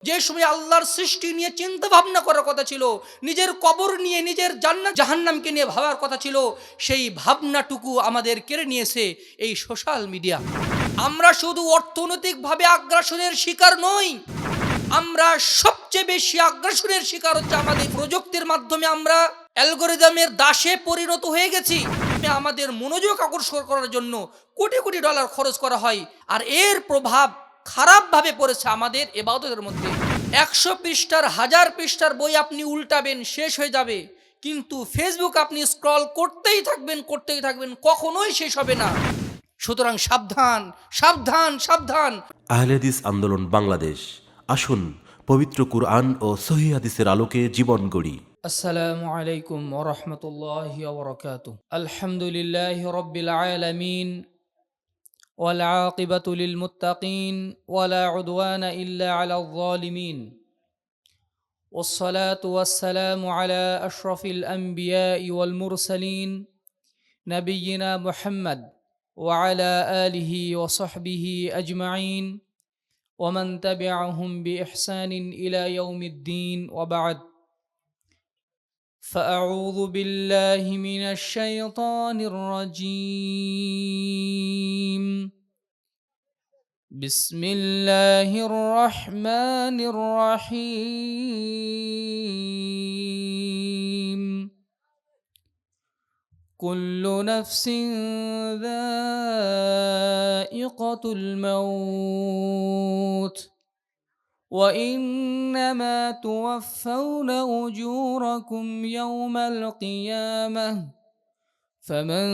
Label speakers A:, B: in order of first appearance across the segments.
A: যে সময় আল্লাহর সৃষ্টি নিয়ে চিন্তা ভাবনা করার কথা ছিল, নিজের কবর নিয়ে, নিজের জান্নাত জাহান্নামকে নিয়ে ভাবার কথা ছিল, সেই ভাবনাটুকু আমাদের কেড়ে নিয়েছে এই সোশ্যাল মিডিয়া। আমরা শুধু অর্থনৈতিকভাবে আগ্রাসনের শিকার নই, আমরা সবচেয়ে বেশি আগ্রাসনের শিকার হচ্ছে আমাদের প্রযুক্তির মাধ্যমে। আমরা অ্যালগরিদমের দাসে পরিণত হয়ে গেছি। আমাদের মনোযোগ আকর্ষণ করার জন্য কোটি কোটি ডলার খরচ করা হয়, আর এর প্রভাব খারাপভাবে পড়েছে আমাদের ইবাদতের মধ্যে। 100 পৃষ্ঠার 1000 পৃষ্ঠার বই আপনি উল্টাবেন, শেষ হয়ে যাবে, কিন্তু ফেসবুক আপনি স্ক্রল করতেই থাকবেন, কখনোই শেষ হবে না। সুতরাং সাবধান, সাবধান, সাবধান।
B: আহলে হাদিস আন্দোলন বাংলাদেশ, আসুন পবিত্র কুরআন ও সহিহ হাদিসের আলোকে জীবন গড়ি।
A: আসসালামু আলাইকুম ওয়া রাহমাতুল্লাহি ওয়া বারাকাতুহু। আলহামদুলিল্লাহি রাব্বিল আলামিন ওয়াল আকিবাতু লিল মুত্তাকিন ওয়া লা উদওয়ানা ইল্লা আলাল যালিমিন। والصلاة والسلام على أشرف الأنبياء والمرسلين نبينا محمد وعلى آله وصحبه أجمعين ومن تبعهم بإحسان إلى يوم الدين، وبعد. فأعوذ بالله من الشيطان الرجيم. بسم الله الرحمن الرحيم. كل نفس ذائقة الموت وإنما توفون أجوركم يوم القيامة فمن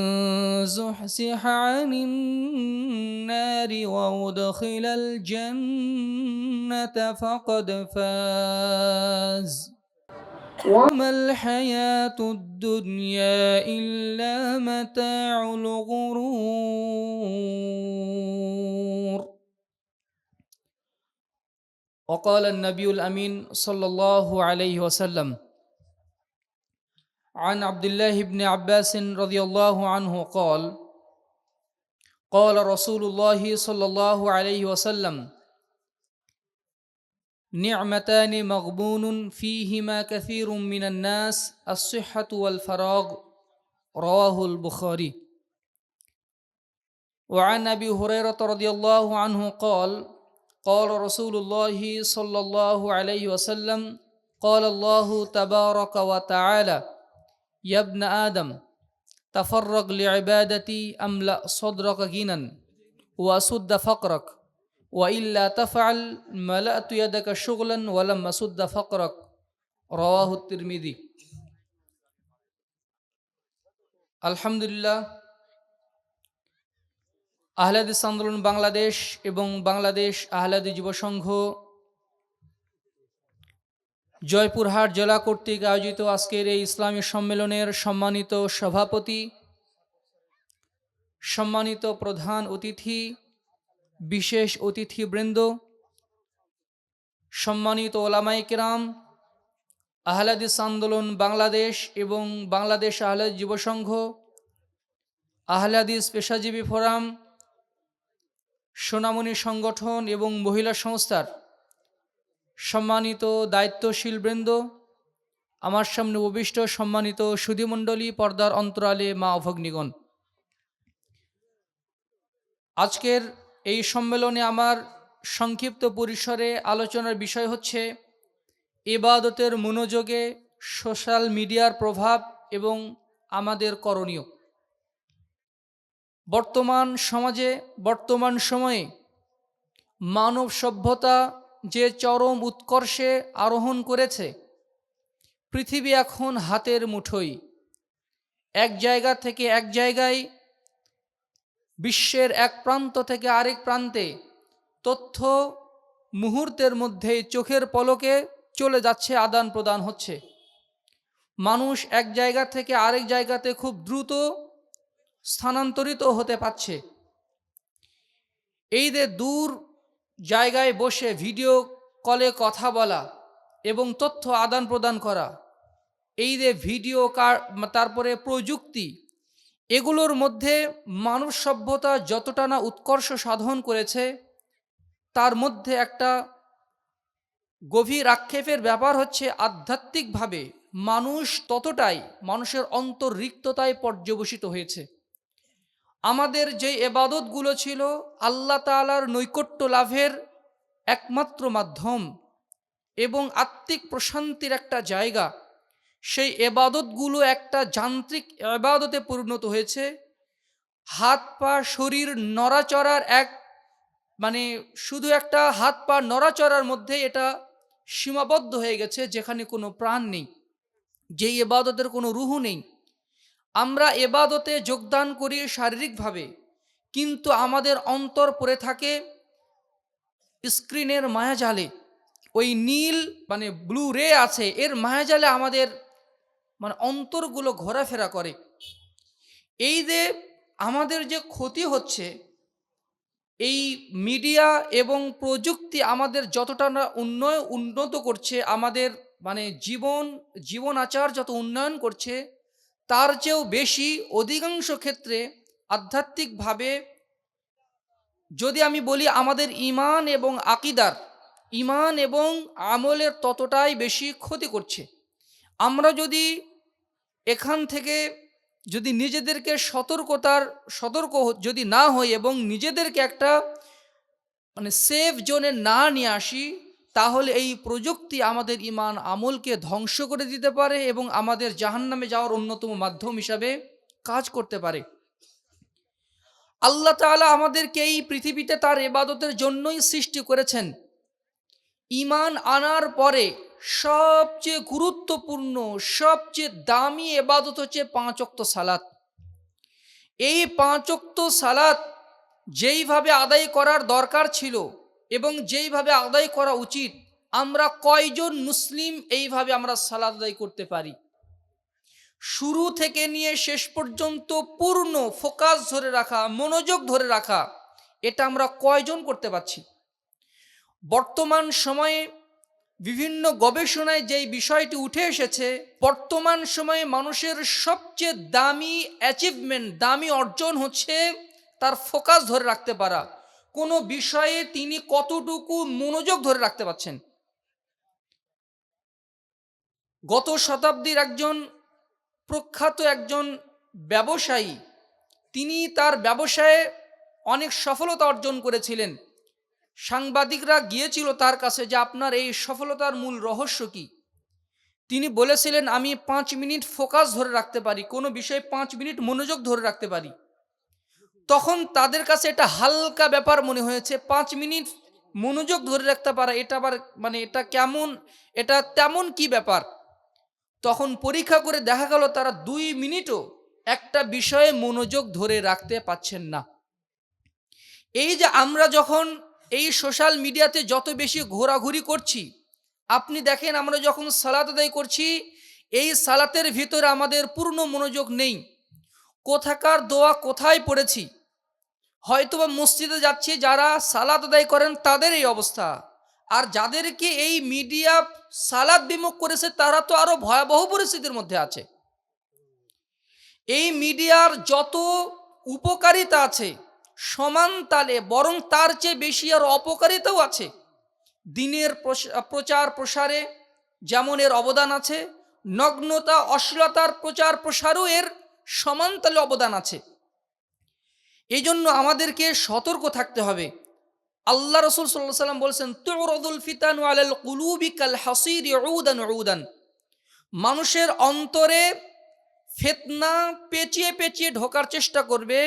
A: زحزح عن النار وأدخل الجنة فقد فاز وما الحياة الدنيا إلا متاع الغرور. وقال النبي الأمين صلى الله عليه وسلم عن عبد الله بن عباس رضي الله عنه قال قال رسول الله صلى الله عليه وسلم نعمتان مغبون فيهما كثير من الناس الصحة والفراغ، رواه البخاري. وعن أبي هريرة رضي الله عنه قال قال رسول الله صلى الله عليه وسلم قال الله تبارك وتعالى يا ابن آدم تفرغ لعبادتي أملأ صدرك غنى وأسد فقرك وإلا تفعل ملأت يدك شغلا ولم أسد فقرك، رواه الترمذي. আলহামদুলিল্লাহ, আহলে হাদিস আন্দোলন বাংলাদেশ এবং বাংলাদেশ আহলে হাদিস যুব সংঘ জয়পুরহাট জেলা কর্তৃক আয়োজিত আজকের এই ইসলামী সম্মেলনের সম্মানিত সভাপতি, সম্মানিত প্রধান অতিথি, বিশেষ অতিথিবৃন্দ, সম্মানিত ওলামায়ে কেরাম, আহলে হাদিস আন্দোলন বাংলাদেশ এবং বাংলাদেশ আহলে হাদিস যুব সংঘ, আহলে হাদিস পেশাজীবী ফোরাম, সোনামণি সংগঠন এবং মহিলা সংস্থার সম্মানিত দায়িত্বশীল বৃন্দ, আমার সামনে উপবিষ্ট সম্মানিত সুধীমণ্ডলী, পর্দার অন্তরালে মা ও ভগ্নীগণ, আজকের এই সম্মেলনে আমার সংক্ষিপ্ত পরিসরে আলোচনার বিষয় হচ্ছে ইবাদতের মনোযোগে সোশ্যাল মিডিয়ার প্রভাব এবং আমাদের করণীয়। বর্তমান সমাজে, বর্তমান সময়ে মানব সভ্যতা যে চরম উৎকর্ষে আরোহণ করেছে, পৃথিবী এখন হাতের মুঠোয়। এক জায়গা থেকে এক জায়গায়, বিশ্বের এক প্রান্ত থেকে আরেক প্রান্তে তথ্য মুহূর্তের মধ্যে, চোখের পলকে চলে যাচ্ছে, আদান প্রদান হচ্ছে। মানুষ এক জায়গা থেকে আরেক জায়গাতে খুব দ্রুত স্থানান্তরিত হতে পারছে। এই যে দূর জায়গায় বসে ভিডিও কলে কথা বলা এবং তথ্য আদান প্রদান করা, এই যে ভিডিও তারপরে প্রযুক্তি, এগুলোর মধ্যে মানব সভ্যতা যতটা না উৎকর্ষ সাধন করেছে, তার মধ্যে একটা গভীর আক্ষেপের ব্যাপার হচ্ছে আধ্যাত্মিকভাবে মানুষ ততটাই মানুষের অন্তর রিক্ততায় পর্যবসিত হয়েছে। আমাদের যে এবাদতগুলো ছিল আল্লাহ তাআলার নৈকট্য লাভের একমাত্র মাধ্যম এবং আত্মিক প্রশান্তির একটা জায়গা, সেই এবাদতগুলো একটা যান্ত্রিক এবাদতে পরিণত হয়েছে। হাত পা শরীর নড়াচড়ার এক মানে শুধু একটা হাত পা নড়াচড়ার মধ্যে এটা সীমাবদ্ধ হয়ে গেছে, যেখানে কোনো প্রাণ নেই, যেই এবাদতের কোনো রুহ নেই। আমরা এবাদতে যোগদান করি শারীরিকভাবে, কিন্তু আমাদের অন্তর পড়ে থাকে স্ক্রিনের মায়াজালে। ওই নীল ব্লু রে আছে, এর মায়াজালে আমাদের অন্তরগুলো ঘোরাফেরা করে। এই যে আমাদের যে ক্ষতি হচ্ছে, এই মিডিয়া এবং প্রযুক্তি আমাদের যতটা না উন্নত করছে, আমাদের জীবন আচার যত উন্নয়ন করছে, তার চেয়েও বেশি অধিকাংশ ক্ষেত্রে আধ্যাত্মিকভাবে যদি আমি বলি আমাদের ঈমান এবং আকীদার, ঈমান এবং আমলের ততটাই বেশি ক্ষতি করছে। আমরা যদি এখান থেকে যদি নিজেদেরকে সতর্ক যদি না হই এবং নিজেদেরকে একটা সেফ জোনে না নিয়ে আসি, তাহলে এই প্রযুক্তি আমাদের ঈমান আমলকে ধ্বংস করে দিতে পারে এবং আমাদের জাহান্নামে যাওয়ার অন্যতম মাধ্যম হিসাবে কাজ করতে পারে। আল্লাহ তাআলা আমাদেরকে এই পৃথিবীতে তার ইবাদতের জন্যই সৃষ্টি করেছেন। ঈমান আনার পরে সবচেয়ে গুরুত্বপূর্ণ, সবচেয়ে দামি ইবাদত হচ্ছে 5 ওয়াক্ত সালাত। এই 5 ওয়াক্ত সালাত যেইভাবে আদায় করার দরকার ছিল এবং যেইভাবে আদায় করা উচিত, আমরা কয়জন মুসলিম এইভাবে আমরা সালাত আদায় করতে পারি? শুরু থেকে নিয়ে শেষ পর্যন্ত পূর্ণ ফোকাস ধরে রাখা, মনোযোগ ধরে রাখা, এটা আমরা কয়জন করতে পারছি? বর্তমান সময়ে বিভিন্ন গবেষণায় যেই বিষয়টি উঠে এসেছে, বর্তমান সময়ে মানুষের সবচেয়ে দামি অ্যাচিভমেন্ট, দামি অর্জন হচ্ছে তার ফোকাস ধরে রাখতে পারা। কোনো বিষয়ে তিনি কতটুকু মনোযোগ ধরে রাখতে পারছেন। গত শতাব্দীর প্রখ্যাত একজন ব্যবসায়ী, তিনি তার ব্যবসায়ে অনেক সফলতা অর্জন করেছিলেন। সাংবাদিকরা গিয়েছিল তার কাছে যে আপনার এই সফলতার মূল রহস্য কি? তিনি বলেছিলেন, আমি 5 মিনিট ফোকাস ধরে রাখতে পারি, কোনো বিষয়ে 5 মিনিট মনোযোগ ধরে রাখতে পারি। তখন তাদের কাছে এটা হালকা ব্যাপার মনে হয়েছে। 5 মিনিট মনোযোগ ধরে রাখতে পারা, এটা আবার এটা কেমন, এটা তেমন কি ব্যাপার? তখন পরীক্ষা করে দেখা গেল তারা 2 মিনিটও একটা বিষয়ে মনোযোগ ধরে রাখতে পারছেন না। এই যে আমরা যখন এই সোশ্যাল মিডিয়াতে যত বেশি ঘোরাঘুরি করছি, আপনি দেখেন আমরা যখন সালাত আদায় করছি, এই সালাতের ভিতরে আমাদের পূর্ণ মনোযোগ নেই। কোথাকার দোয়া কোথায় পড়েছি, হয়তোবা মসজিদে যাচ্ছি, যারা সালাত আদায় করেন তাদের এই অবস্থা। আর যাদেরকে এই মিডিয়া সালাত বিমুখ করেছে, তারা তো আরো ভয়াবহ পরিস্থিতির মধ্যে আছে। এই মিডিয়ার যত উপকারিতা আছে সমান তালে বরং তার চেয়ে বেশি আর অপকারিতাও আছে। দিনের প্রচার প্রসারে যেমন এর অবদান আছে, নগ্নতা অশ্লীলতার প্রচার প্রসারও এর সমান তালে অবদান আছে। এই জন্য আমাদেরকে সতর্ক থাকতে হবে। আল্লাহ রাসূল সাল্লাল্লাহু আলাইহি ওয়াসাল্লাম বলেছেন, তুরাদুল ফিতানু আলাল কুলুবি কাল হাসিরি উদান উদান। মানুষের অন্তরে ফিতনা পেঁচিয়ে পেঁচিয়ে ঢোকার চেষ্টা করবে,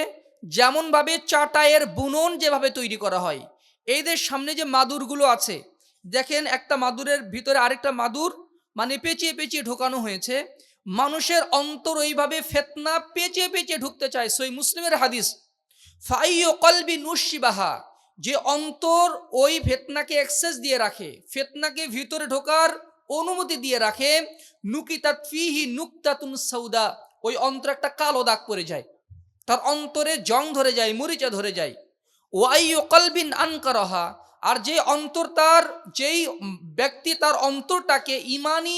A: যেমনভাবে চাটাইয়ের বুনন যেভাবে তৈরি করা হয়। এইদের সামনে যে মাদুরগুলো আছে, দেখেন একটা মাদুরের ভিতরে আরেকটা মাদুর পেঁচিয়ে পেঁচিয়ে ঢোকানো হয়েছে। মানুষের অন্তর ওইভাবে ফিতনা পেঁচিয়ে পেঁচিয়ে ঢুকতে চায়। সহিহ মুসলিমের হাদিস, ফাইয়ু কলবি নুশিবাহা, যে অন্তর ওই ফিতনাকে অ্যাক্সেস দিয়ে রাখে, ফিতনাকে ভিতরে ঢোকার অনুমতি দিয়ে রাখে, নুকিতাত ফিহি নুকতাতুন সাউদা, ওই অন্তর একটা কালো দাগ পড়ে যায়, তার অন্তরে জং ধরে যায়, মরিচা ধরে যায়। ওয়াইয়ু কলবিন আনকারাহা, আর যেই ব্যক্তি তার অন্তরটাকে ইমানি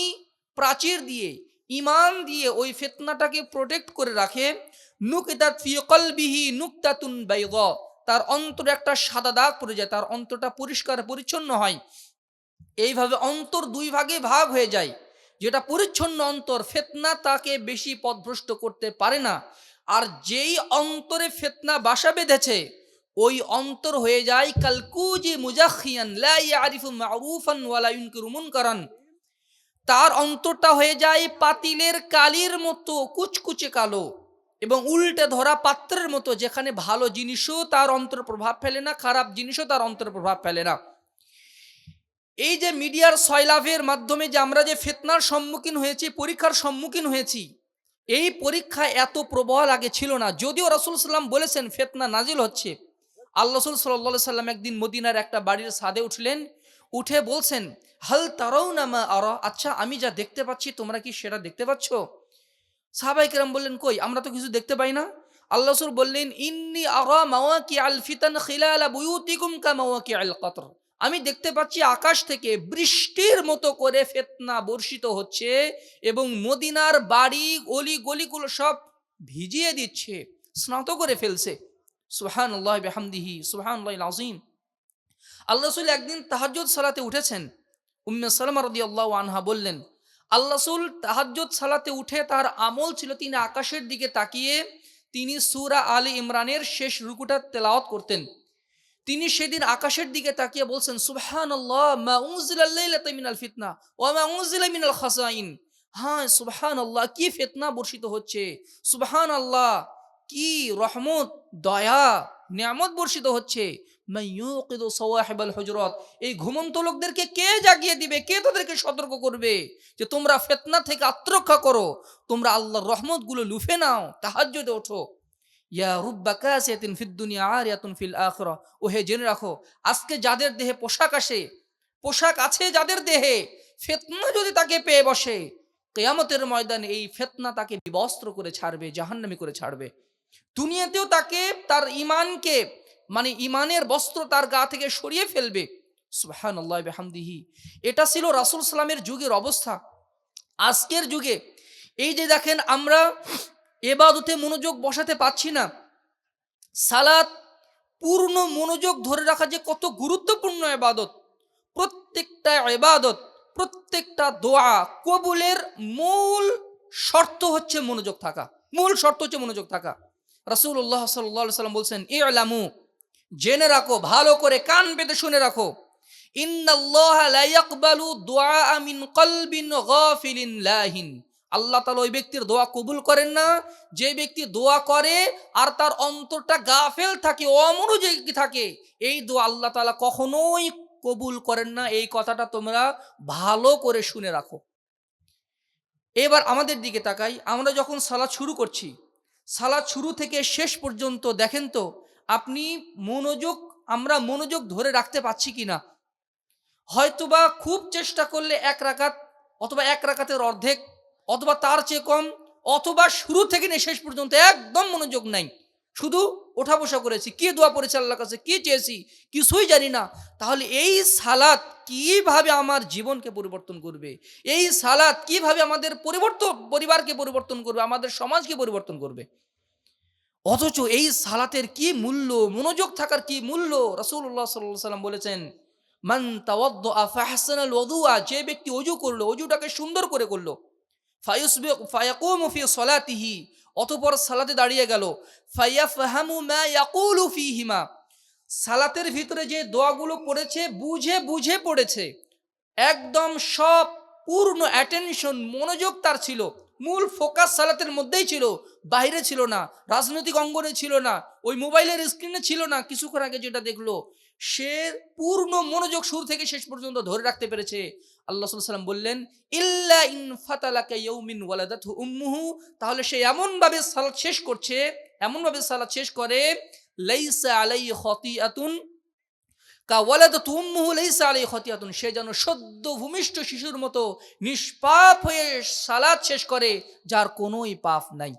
A: প্রাচীর দিয়ে, ইমান দিয়ে ওই ফিতনাটাকে প্রোটেক্ট করে রাখে, নুকিতাত ফি কলবিহি নুকতাতুন বাইগা, তার অন্তরে একটা সাদা দাগ পড়ে যায়, তার অন্তরটা পরিষ্কার পরিচ্ছন্ন হয়। এইভাবে অন্তর দুই ভাগে ভাগ হয়ে যায়। যেটা পরিচ্ছন্ন অন্তর, ফিতনা তাকে বেশি পথভ্রষ্ট করতে পারে না। আর যেই অন্তরে ফিতনা বাসা বেঁধেছে, ওই অন্তর হয়ে যায় কালকুজি মুজাখিয়ান লা ইয়ারিফু মারুফান ওয়ালা ইউনকিরু মুনকারান। তার অন্তরটা হয়ে যায় পাতিলের কালির মতো কুচকুচে কালো এবং উল্টে ধরা পাত্রের মতো, যেখানে ভালো জিনিসও তার অন্তরে প্রভাব ফেলে না, খারাপ জিনিসও তার অন্তরে প্রভাব ফেলে না। এই যে মিডিয়ার সয়লাভের মাধ্যমে যে আমরা যে ফিতনার সম্মুখীন হয়েছি, পরীক্ষার সম্মুখীন হয়েছি, এই পরীক্ষা এত প্রবল আগে ছিল না। যদিও রাসূল সাল্লাম বলেছেন ফিতনা নাজিল হচ্ছে। আল্লাহ রাসূল সাল্লাল্লাহু আলাইহি সাল্লাম একদিন মদিনার একটা বাড়ির ছাদে উঠলেন, উঠে বলছেন, হাল তারাউনা মা আরা, আচ্ছা আমি যা দেখতে পাচ্ছি তোমরা কি সেটা দেখতে পাচ্ছ? সাহাবায়ে কেরাম বললেন, কই, আমরা তো কিছু দেখতে পাই না। আল্লাহ রাসূল বললেন, ইন্নী আরা মাওয়াকিআল ফিতান খিলালা বুয়ুতিকুম কা মাওয়াকিআল কতর, আমি দেখতে পাচ্ছি আকাশ থেকে বৃষ্টির মতো করে ফিতনা বর্ষিত হচ্ছে এবং মদিনার বাড়ি অলি গলিগুলো সব ভিজিয়ে দিচ্ছে, স্নাত করে ফেলছে। সুবহানাল্লাহি বিহামদিহি সুবহানাল্লাহিল আযীম। আল্লাহ রাসূল একদিন তাহাজ্জুদ সালাতে উঠেছেন। উম্মে সালামা রাদিয়াল্লাহু আনহা বললেন, আল্লাহ রাসূল তাহাজ্জুদ সালাতে উঠে তার আমল ছিল তিনি আকাশের দিকে তাকিয়ে তিনি সূরা আলী ইমরানের শেষ রুকুটা তেলাওয়াত করতেন। তিনি সেদিন আকাশের দিকে তাকিয়ে বলছেন, সুবহানাল্লাহ মা উনজিলা লাইলাতা মিনাল ফিতনা ওয়া মা উনজিলা মিনাল খাসাইন। হ্যাঁ, সুবহানাল্লাহ, কি ফিতনা বর্ষিত হচ্ছে, সুবহানাল্লাহ, কি রহমত, দয়া, নিয়ামত বর্ষিত হচ্ছে। মাইয়ুকিদু সাওয়াহিবাল হুজুরাত, এই ঘুমন্ত লোকদেরকে কে জাগিয়ে দিবে, কে তাদেরকে সতর্ক করবে যে তোমরা ফিতনা থেকে আত্মরক্ষা করো, তোমরা আল্লাহর রহমতগুলো লুফে নাও, তাহাজ্জুদে ওঠো। ইয়া রুব্বা কাসিয়াতিন ফিদ দুনিয়া আরিয়াতুন ফিল আখিরাহ, ওহে জেনে রাখো, আজকে যাদের দেহে পোশাক আছে যাদের দেহে, ফিতনা যদি তাকে পেয়ে বসে, কিয়ামতের ময়দানে এই ফিতনা তাকে বিবস্ত্র করে ছাড়বে, জাহান্নামী করে ছাড়বে। দুনিয়াতেও তাকে তার ঈমানকে, মানে ঈমানের বস্ত্র তার গা থেকে সরিয়ে ফেলবে। সুবহানাল্লাহি বিহামদিহি। এটা ছিল রাসূল সাল্লামের যুগের অবস্থা। আজকের যুগে এই যে দেখেন, আমরা ইবাদতে মনোযোগ বসাতে পাচ্ছি না। সালাত পূর্ণ মনোযোগ ধরে রাখা যে কত গুরুত্বপূর্ণ ইবাদত। প্রত্যেকটা ইবাদত, প্রত্যেকটা দোয়া কবুলের মূল শর্ত হচ্ছে মনোযোগ থাকা। মূল শর্ত হচ্ছে মনোযোগ থাকা। রাসূলুল্লাহ সাল্লাল্লাহু আলাইহি সাল্লাম বলছেন, ইলামু, জেনে রাখো, ভালো করে কান পেতে শুনে রাখো, ইন্নাল্লাহা লা ইয়াকবালু দুআআ মিন কলবিন গাফিলিন লাহিন। আল্লাহ তাআলা ওই ব্যক্তির দোয়া কবুল করেন না যে ব্যক্তি দোয়া করে আর তার অন্তরটা গাফেল থাকে, অমনোযোগী থাকে। এই দোয়া আল্লাহ তাআলা কখনোই কবুল করেন না। এই কথাটা তোমরা ভালো করে শুনে রাখো। এবার আমাদের দিকে তাকাই, আমরা যখন সালাত শুরু করছি, সালাত শুরু থেকে শেষ পর্যন্ত দেখেন তো আপনি আমরা মনোযোগ ধরে রাখতে পারছি কিনা। হয়তোবা খুব চেষ্টা করলে এক রাকাত, অথবা এক রাকাতের অর্ধেক, অথবা তার চেয়ে কম, অথবা শুরু থেকে নিয়ে শেষ পর্যন্ত একদম মনোযোগ নাই, শুধু ওঠা বসা করেছি, কি দোয়া পড়েছি আল্লাহর কাছে, কি চেয়েছি কিছুই জানি না। তাহলে এই সালাত কিভাবে আমার জীবনকে পরিবর্তন করবে? এই সালাত কিভাবে আমাদের পরিবারকে পরিবর্তন করবে, আমাদের সমাজকে পরিবর্তন করবে? অথচ এই সালাতের কি মূল্য, মনোযোগ থাকার কি মূল্য। রাসূলুল্লাহ সাল্লাল্লাহু আলাইহি সাল্লাম বলেছেন, মান তাওয়াদ্দা ফাহসানাল ওযুআ, যে ব্যক্তি ওযু করলো, ওযুটাকে সুন্দর করে করলো, ফায়াকুমু ফি সলাতিহি, অতঃপর সালাতে দাঁড়িয়ে গেল, ফায়াফহামু মা ইয়াকুলু ফীহিমা, সালাতের ভিতরে যে দোয়াগুলো পড়েছে বুঝে বুঝে পড়েছে, একদম সব পূর্ণ অ্যাটেনশন, মনোযোগ তার ছিল, মূল ফোকাস সালাতের মধ্যেই ছিল, বাইরে ছিল না, রাজনৈতিক অঙ্গনে ছিল না, ওই মোবাইলের স্ক্রিনে ছিল না। কিছুক্ষণ আগে যেটা দেখলো, সে পূর্ণ মনোযোগ শুরু থেকে শেষ পর্যন্ত ধরে রাখতে পেরেছে। আল্লাহ সাল্লাল্লাহু আলাইহি ওয়াসাল্লাম বললেন, ইল্লা ইন ফাতালাকা ইয়াউমিন ওয়ালাদাতহু উম্মুহু, তাহলে সে এমনভাবে সালাত শেষ করে, লাইসা আলাইহি খাতিয়াতুন কা ওয়ালাদাতহু উম্মুহু লাইসা আলাইহি খাতিয়াতুন, সে যেন সদ্য ভূমিষ্ঠ শিশুর মতো নিষ্পাপ হয়ে সালাত শেষ করে, যার কোনোই পাপ নাই।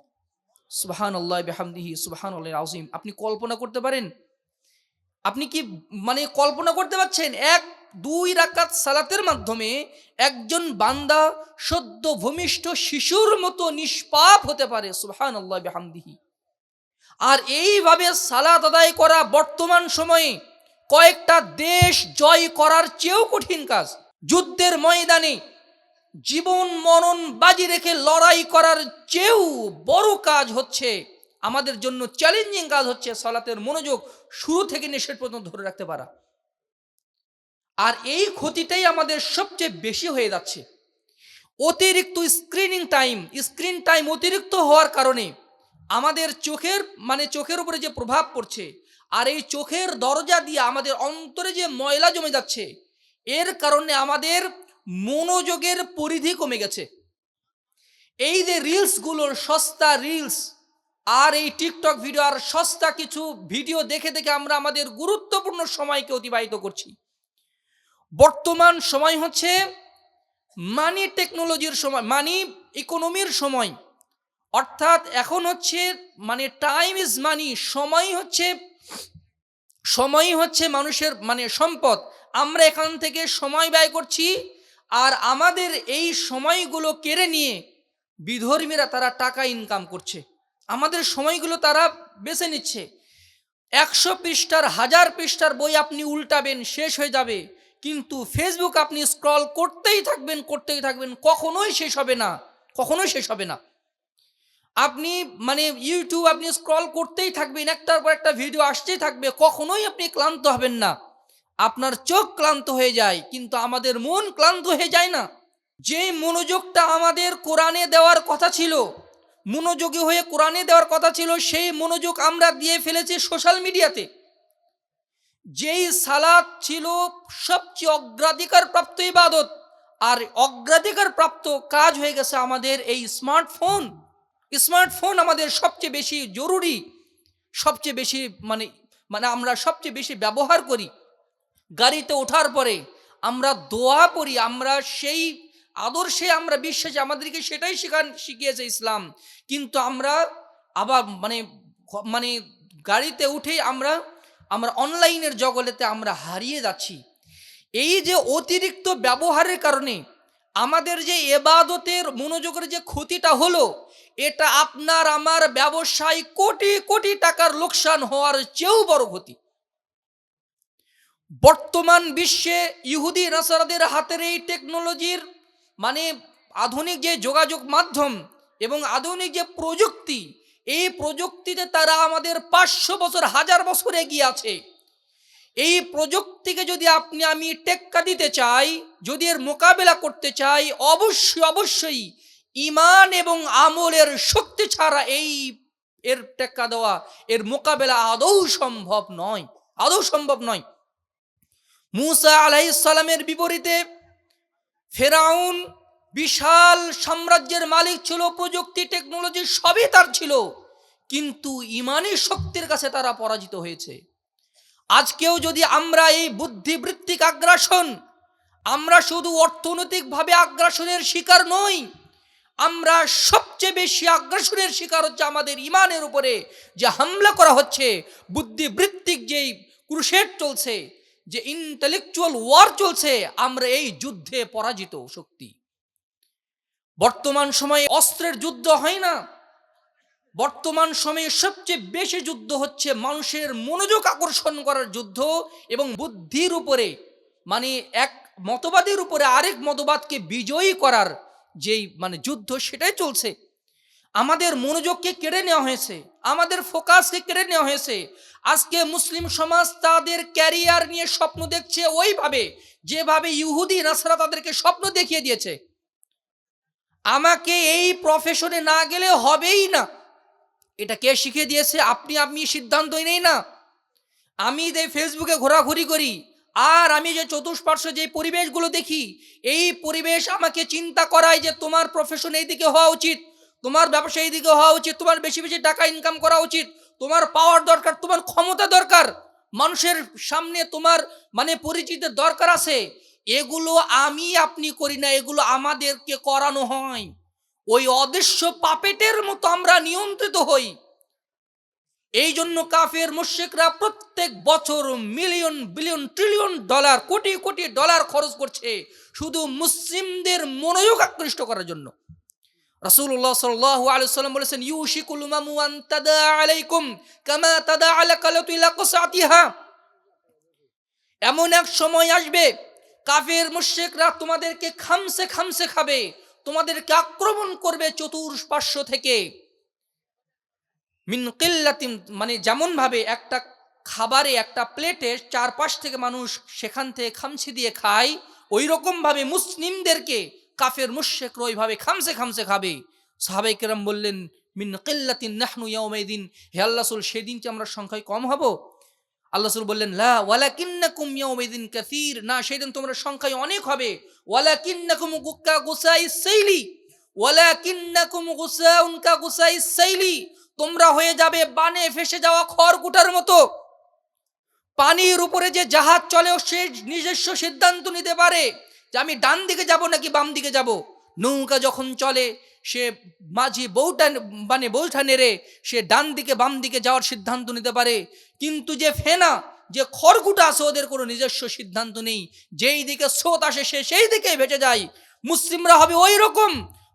A: সুবহানাল্লাহি বিহামদিহি সুবহানাল্লাহিল আযীম। আপনি কল্পনা করতে পারেন? আপনি কি কল্পনা করতে পারছেন 1-2 রাকাত সালাতের মাধ্যমে একজন বান্দা সদ্য ভূমিষ্ঠ শিশুর মতো নিষ্পাপ হতে পারে? সুবহানাল্লাহি বিহামদিহি। আর এইভাবে সালাত আদায় করা বর্তমান সময়ে কয়েকটা দেশ জয় করার চেয়েও কঠিন কাজ। যুদ্ধের ময়দানে জীবন মরণ বাজি রেখে লড়াই করার চেয়েও বড় কাজ হচ্ছে, আমাদের জন্য চ্যালেঞ্জিং কাজ হচ্ছে সালাতের মনোযোগ শুরু থেকে নিয়ে শেষ পর্যন্ত ধরে রাখতে পারা। আর এই ক্ষতিটাই আমাদের সবচেয়ে বেশি হয়ে যাচ্ছে। অতিরিক্ত স্ক্রিন টাইম অতিরিক্ত হওয়ার কারণে আমাদের চোখের উপরে যে প্রভাব পড়ছে, আর এই চোখের দরজা দিয়ে আমাদের অন্তরে যে ময়লা জমে যাচ্ছে, এর কারণে আমাদের মনোযোগের পরিধি কমে গেছে। এই যে রিলসগুলোর সস্তা রিলস আর এই টিকটক ভিডিও আর সস্তা কিছু ভিডিও দেখে দেখে আমরা আমাদের গুরুত্বপূর্ণ সময়কে অতিবাহিত করছি। বর্তমান সময় হচ্ছে মানি টেকনোলজির সময়, মানি ইকোনমির সময়। অর্থাৎ এখন হচ্ছে টাইম ইজ মানি, সময় হচ্ছে মানুষের সম্পদ। আমরা এখান থেকে সময় ব্যয় করছি, আর আমাদের এই সময়গুলো কেড়ে নিয়ে বিধর্মীরা তারা টাকা ইনকাম করছে, আমাদের সময়গুলো তারা বেছে নিচ্ছে। 100 পৃষ্ঠার 1000 পৃষ্ঠার বই আপনি উল্টাবেন, শেষ হয়ে যাবে, কিন্তু ফেসবুক আপনি স্ক্রল করতেই থাকবেন, কখনোই শেষ হবে না। আপনি ইউটিউব আপনি স্ক্রল করতেই থাকবেন, একটার পর একটা ভিডিও আসতেই থাকবে, কখনোই আপনি ক্লান্ত হবেন না। আপনার চোখ ক্লান্ত হয়ে যায়, কিন্তু আমাদের মন ক্লান্ত হয়ে যায় না। যে মনোযোগটা আমাদের কোরআনে দেওয়ার কথা ছিল, মনোযোগী হয়ে কোরআনে দেওয়ার কথা ছিল, সেই মনোযোগ আমরা দিয়ে ফেলেছি সোশ্যাল মিডিয়াতে। যেই সালাত ছিল সবচেয়ে অগ্রাধিকার প্রাপ্ত ইবাদত, আর অগ্রাধিকার প্রাপ্ত কাজ হয়ে গেছে আমাদের এই স্মার্টফোন আমাদের সবচেয়ে বেশি জরুরি, সবচেয়ে বেশি আমরা সবচেয়ে বেশি ব্যবহার করি। গাড়িতে ওঠার পরে আমরা দোয়া পড়ি, আমরা সেই আদর্শে আমরা বিশ্বাসী, আমাদেরকে সেটাই শিখিয়েছে ইসলাম। কিন্তু আমরা আবার গাড়িতে উঠেই আমরা অনলাইনের জগতে আমরা হারিয়ে যাচ্ছি। এই যে অতিরিক্ত ব্যবহারের কারণে আমাদের যে ইবাদতের মনোযোগের যে ক্ষতিটা হলো, এটা আপনার আমার ব্যবসায় কোটি কোটি টাকার লোকসান হওয়ার চেয়েও বড় ক্ষতি। বর্তমান বিশ্বে ইহুদি নাসারাদের হাতের এই টেকনোলজির আধুনিক যে যোগাযোগ মাধ্যম এবং আধুনিক যে প্রযুক্তি, এই প্রযুক্তিতে তারা আমাদের 500 বছর 1000 বছর এগিয়ে আছে। এই প্রযুক্তিকে যদি আমি টেক্কা দিতে চাই, যদি এর মোকাবেলা করতে চাই, অবশ্যই ঈমান এবং আমলের শক্তি ছাড়া এর টেক্কা দেওয়া, এর মোকাবেলা আদৌ সম্ভব নয়। মূসা আলাইহিস সালামের বিপরীতে ফেরাউন বিশাল সাম্রাজ্যের মালিক ছিল, প্রযুক্তি টেকনোলজি সবই তার ছিল, কিন্তু ঈমানের শক্তির কাছে তারা পরাজিত হয়েছে। আজকেও যদি আমরা এই বুদ্ধিবৃত্তিক আগ্রাসন, আমরা শুধু অর্থনৈতিকভাবে আগ্রাসনের শিকার নই, আমরা সবচেয়ে বেশি আগ্রাসনের শিকার হচ্ছে আমাদের ঈমানের উপরে যে হামলা করা হচ্ছে, বুদ্ধিবৃত্তিক যেই ক্রুসেড চলছে, যে ইন্টেলেকচুয়াল ওয়ার চলছে, আমরা এই যুদ্ধে পরাজিত শক্তি। বর্তমান সময়ে অস্ত্রের যুদ্ধ হয় না, বর্তমান সময়ে সবচেয়ে বেশি যুদ্ধ হচ্ছে মানুষের মনোযোগ আকর্ষণ করার যুদ্ধ এবং বুদ্ধির উপরে, এক মতবাদের উপরে আরেক মতবাদকে বিজয়ী করার যেই যুদ্ধ, সেটাই চলছে। আমাদের মনোযোগকে কেড়ে নেওয়া হয়েছে, আমাদের ফোকাসকে কেড়ে নেওয়া হয়েছে। আজকে মুসলিম সমাজ তাদের ক্যারিয়ার নিয়ে স্বপ্ন দেখছে ওইভাবে যেভাবে ইহুদি নাসারা তাদেরকে স্বপ্ন দেখিয়ে দিয়েছে। আমাকে এই প্রফেশনে না গেলে হবেই না, এটা কে শিখিয়ে দিয়েছে? আমি সিদ্ধান্তই নেই না। আমি যে ফেসবুকে ঘোরাঘুরি করি, আর আমি যে চতুষ্পার্শ্বে যে পরিবেশগুলো দেখি, এই পরিবেশ আমাকে চিন্তা করায় যে তোমার প্রফেশন এই দিকে হওয়া উচিত, তোমার ব্যবসা এই দিকে হওয়া উচিত, তোমার বেশি বেশি টাকা ইনকাম করা উচিত, তোমার পাওয়ার দরকার, তোমার ক্ষমতা দরকার, মানুষের সামনে তোমার পরিচিতির দরকার আছে। এগুলো আপনি করি না, এগুলো আমাদেরকে করানো হয়। ওই অদৃশ্য পাপেটের মতো আমরা নিয়ন্ত্রিত হই। এই জন্য কাফের মুশরিকরা প্রত্যেক বছর million billion trillion dollar, crore crore dollar খরচ করছে শুধু মুসলিমদের মনোযোগ আকৃষ্ট করার জন্য। রাসূলুল্লাহ সাল্লাল্লাহু আলাইহি ওয়াসাল্লাম বলেছেন, ইউশিকুল উমামু আন তাদা আলাইকুম কামা তাদা আলা কালাতু ইলা কসাতিহা। এমন এক সময় আসবে কাফের মুশরিকরা তোমাদেরকে খামসে খামসে খাবে, তোমাদেরকে আক্রমণ করবে চতুর্পার্শ্ব থেকে। মিন কিল্লাতিন, মানে যেমন ভাবে একটা খাবারে একটা প্লেটে চারপাশ থেকে মানুষ সেখান থেকে খামচি দিয়ে খায়, ওই রকম ভাবে মুসলিমদেরকে কাফের মুশরিকরা ওইভাবে খামসে খামসে খাবে। সাহাবায়ে কেরাম বললেন, মিন কিল্লাতিন নাহনু ইয়াউমাইদিন, হে আল্লাহ রাসূল, সেদিন কি আমরা সংখ্যায় কম হব? আল্লাহ রাসূল বললেন, লা ওয়ালাকিন্নাকুম ইয়াউমাইদিন কাসীর, না, সেদিন তোমরা সংখ্যায় অনেক হবে। ওয়ালাকিন্নাকুম গুসাইস সাইলি, ওয়ালাকিন্নাকুম গুসাউন কা গুসাইস সাইলি, তোমরা হয়ে যাবে বানে ফেসে যাওয়া খড়কুটার মতো। পানির উপরে যে জাহাজ চলে সে নিজস্ব সিদ্ধান্ত নিতে পারে যে আমি ডান দিকে যাব নাকি বাম দিকে যাব। নৌকা যখন চলে সে মাঝি বউটা নেড়ে সে ডান দিকে বাম দিকে যাওয়ার সিদ্ধান্ত নিতে পারে, কিন্তু যে ফেনা, যে খড়কুটা আছে, ওদের কোনো নিজস্ব সিদ্ধান্ত নেই। যেই দিকে স্রোত আসে সে সেই দিকে ভেসে যায়। মুসলিমরা হবে ওই রকম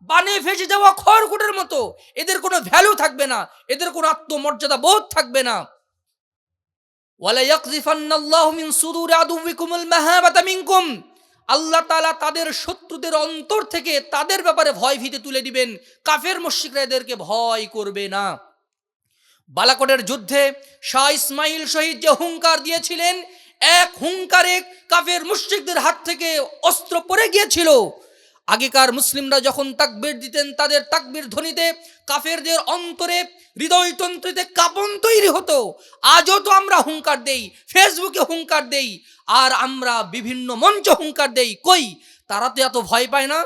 A: বানে ফেসে যাওয়া খড়কুটার মতো। এদের কোনো ভ্যালু থাকবে না, এদের কোনো আত্মমর্যাদা বোধ থাকবে না। ওয়ালা ইয়াকযিফান্নাল্লাহু মিন সুদুরি আদুউবিকুমুল মাহাবাতা মিনকুম, আল্লাহ তাআলা তাদের শত্রুদের অন্তর থেকে তাদের ব্যাপারে ভয় ভীতি তুলে দিবেন। কাফের মুশরিকরা এদেরকে ভয় করবে না। বালাকোটের যুদ্ধে শাহ ইসমাইল শহীদ যে হুঙ্কার দিয়েছিলেন, এক হুঙ্কারে কাফের মুশরিকদের হাত থেকে অস্ত্র পড়ে গিয়েছিল। আগেকার মুসলিমরা যখন তাকবীর দিতেন, তাদের তাকবীর ধ্বনিতে কাফেরদের অন্তরে হৃদয়তন্ত্রীতে কাঁপন তৈরি হতো। আজও তো আমরা হুঙ্কার দেই, ফেসবুকে হুঙ্কার দেই, আর আমরা বিভিন্ন মঞ্চ হুঙ্কার দেই। কই, তারা তো এত ভয় পায় না।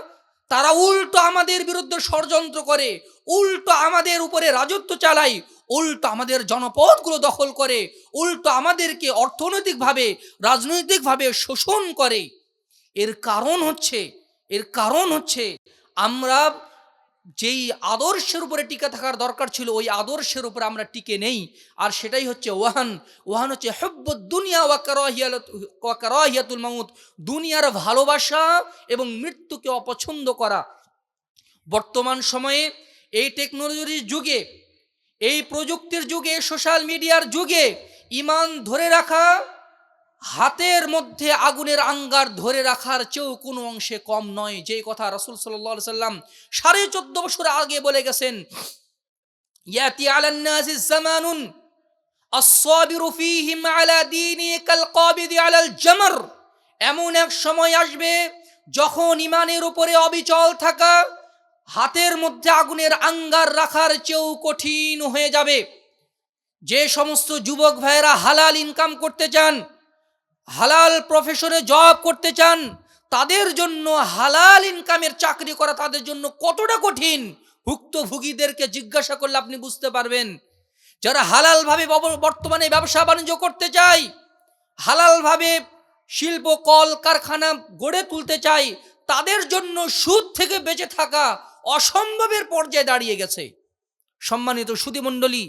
A: তারা উল্টো আমাদের বিরুদ্ধে ষড়যন্ত্র করে, উল্টো আমাদের উপরে রাজত্ব চালায়, উল্টো আমাদের জনপদগুলো দখল করে, উল্টো আমাদেরকে অর্থনৈতিকভাবে রাজনৈতিকভাবে শোষণ করে। এর কারণ হচ্ছে আমরা যেই আদর্শের উপরে টিকে থাকার দরকার ছিল, ওই আদর্শের উপরে আমরা টিকে নেই। আর সেটাই হচ্ছে ওয়াহান হচ্ছে হুব্বুদ দুনিয়া ওয়া কারাহিয়াতুল মাউত, দুনিয়ার ভালোবাসা এবং মৃত্যুকে অপছন্দ করা। বর্তমান সময়ে এই টেকনোলজির যুগে, এই প্রযুক্তির যুগে, সোশ্যাল মিডিয়ার যুগে ঈমান ধরে রাখা হাতের মধ্যে আগুনের আঙ্গার ধরে রাখার চেয়েও কোনো অংশে কম নয়। যে কথা রাসূল সাল্লাল্লাহু আলাইহি সাল্লাম 14.5 বছর আগে বলে গেছেন, ইয়াতি আলান নাসি জামানুন আস-সাবিরু ফীহিম আলা দীনি কাল কাবিদি আলাল জামর, এমন এক সময় আসবে যখন ঈমানের উপরে অবিচল থাকা হাতের মধ্যে আগুনের আঙ্গার রাখার চেয়েও কঠিন হয়ে যাবে। যে সমস্ত যুবক ভাইয়েরা হালাল ইনকাম করতে চান, হালাল প্রফেশনে জব করতে চান, তাদের জন্য হালাল ইনকামের চাকরি করা তাদের জন্য কতটা কঠিন, ভুক্তভোগীদেরকে জিজ্ঞাসা করলে আপনি বুঝতে পারবেন। যারা হালালভাবে বর্তমানে ব্যবসা বাণিজ্য করতে চায়, হালালভাবে শিল্প কল কারখানা গড়ে তুলতে চায়, তাদের জন্য সুদ থেকে বেঁচে থাকা অসম্ভবের পর্যায়ে দাঁড়িয়ে গেছে। সম্মানিত সুধীমণ্ডলী,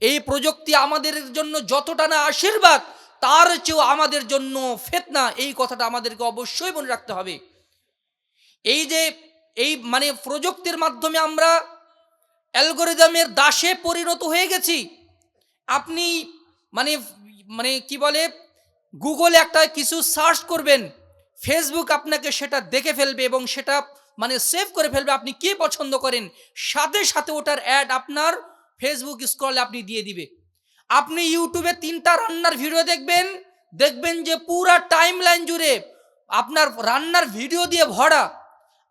A: এই প্রযুক্তি আমাদের জন্য যতটা না আশীর্বাদ, তার চেয়েও আমাদের জন্য ফিতনা, এই কথাটা আমাদেরকে অবশ্যই মনে রাখতে হবে। এই প্রযুক্তির মাধ্যমে আমরা অ্যালগরিদমের দাসে পরিণত হয়ে গেছি। আপনি কি বলে, গুগলে একটা কিছু সার্চ করবেন, ফেসবুক আপনাকে সেটা দেখে ফেলবে এবং সেটা সেভ করে ফেলবে। আপনি কি পছন্দ করেন, সাথে সাথে ওটার অ্যাড আপনার ফেসবুক স্ক্রলে আপনি দিয়ে দিবে। আপনি ইউটিউবে 3টা রান্নার ভিডিও দেখবেন যে পুরা টাইম লাইন জুড়ে আপনার রান্নার ভিডিও দিয়ে ভরা।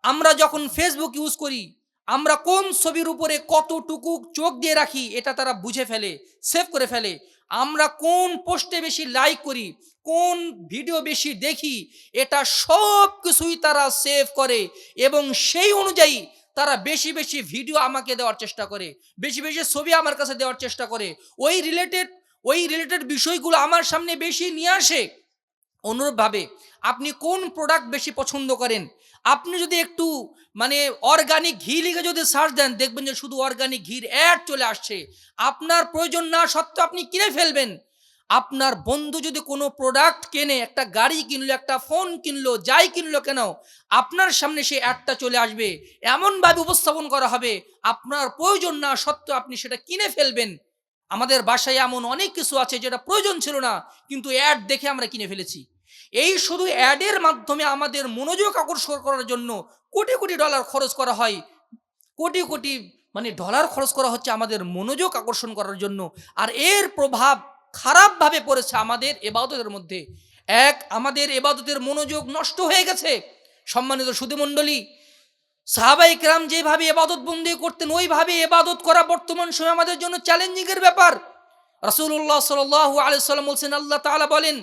A: আমরা যখন ফেসবুক ইউজ করি, আমরা কোন ছবির উপরে কতটুকু চোখ দিয়ে রাখি এটা তারা বুঝে ফেলে, সেভ করে ফেলে। আমরা কোন পোস্টে বেশি লাইক করি, কোন ভিডিও বেশি দেখি, এটা সব কিছুই তারা সেভ করে এবং সেই অনুযায়ী তারা বেশি বেশি ভিডিও আমাকে দেওয়ার চেষ্টা করে, বেশি বেশি ছবি আমার কাছে দেওয়ার চেষ্টা করে, ওই রিলেটেড বিষয়গুলো আমার সামনে বেশি নিয়ে আসে। অনুরূপভাবে আপনি কোন প্রোডাক্ট বেশি পছন্দ করেন, আপনি যদি একটু অর্গানিক ঘি লিখে যদি সার্চ দেন, দেখবেন যে শুধু অর্গানিক ঘির অ্যাড চলে আসছে। আপনার প্রয়োজন না সত্ত্বেও আপনি কিনে ফেলবেন। আপনার বন্ধু যদি কোনো প্রোডাক্ট কেনে, একটা গাড়ি কিনলো, একটা ফোন কিনলো, যাই কিনলো কেন, আপনার সামনে সেই অ্যাডটা চলে আসবে, এমনভাবে উপস্থাপন করা হবে আপনার প্রয়োজন না সত্ত্বেও আপনি সেটা কিনে ফেলবেন। আমাদের বাসায় এমন অনেক কিছু আছে যেটা প্রয়োজন ছিল না, কিন্তু অ্যাড দেখে আমরা কিনে ফেলেছি। এই শুধু অ্যাডের মাধ্যমে আমাদের মনোযোগ আকর্ষণ করার জন্য কোটি কোটি ডলার খরচ করা হয়, কোটি কোটি ডলার খরচ করা হচ্ছে আমাদের মনোযোগ আকর্ষণ করার জন্য। আর এর প্রভাব খারাপভাবে পড়েছে আমাদের ইবাদতের মধ্যে। আমাদের ইবাদতের মনোযোগ নষ্ট হয়ে গেছে। সম্মানিত সুধীমণ্ডলী, সাহাবায়ে কেরাম যেভাবে ইবাদত বন্দি করতেন ওইভাবে ইবাদত করা বর্তমান সময়ে আমাদের জন্য চ্যালেঞ্জিংয়ের ব্যাপার। রাসূলুল্লাহ সাল্লাল্লাহু আলাইহি ওয়াসাল্লাম বলছেন, আল্লাহ তাআলা বলেন,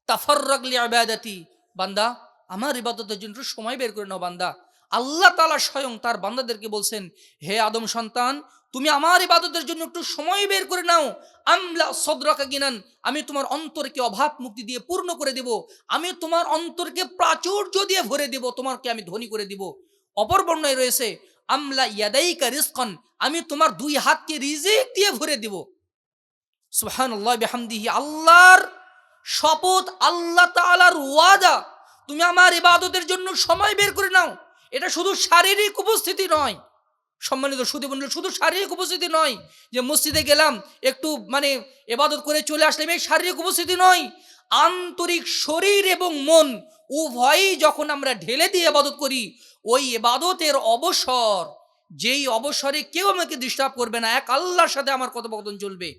A: তাফাররাগ লিইবাদাতি, বান্দা আমার ইবাদতের জন্য সময় বের করে নাও বান্দা। আল্লাহ তাআলা স্বয়ং তার বান্দাদেরকে বলছেন, হে আদম সন্তান, তুমি আমার ইবাদতের জন্য একটু সময় বের করে নাও। আমলা সদরাকা গিনান, আমি তোমার অন্তরকে অভাব মুক্তি দিয়ে পূর্ণ করে দেব, আমি তোমার অন্তরকে প্রাচুর্য দিয়ে ভরে দেব, তোমাকে আমি ধনী করে দিব। অপর বর্ণনায় রয়েছে, আমলা ইয়াদাইকা রিজকান, আমি তোমার দুই হাতকে রিজিক দিয়ে ভরে দিব। সুবহানাল্লাহ বিহামদিহি, আল্লাহর শপথ, আল্লাহ তাআলার ওয়াদা, তুমি আমার ইবাদতের জন্য সময় বের করে নাও। এটা শুধু শারীরিক উপস্থিতি নয়, সম্মানিত সুধীমণ্ডলী, শুধু শারীরিক উপস্থিতি নয় যে মসজিদে গেলাম একটু ইবাদত করে চলে আসলাম, এই শারীরিক উপস্থিতি নয়। আন্তরিক শরীর এবং মন উভয়ই যখন আমরা ঢেলে দিয়ে ইবাদত করি, ওই ইবাদতের অবসর, যেই অবসরে কেউ আমাকে ডিস্টার্ব করবে না, এক আল্লাহর সাথে আমার কথোপকথন চলবে,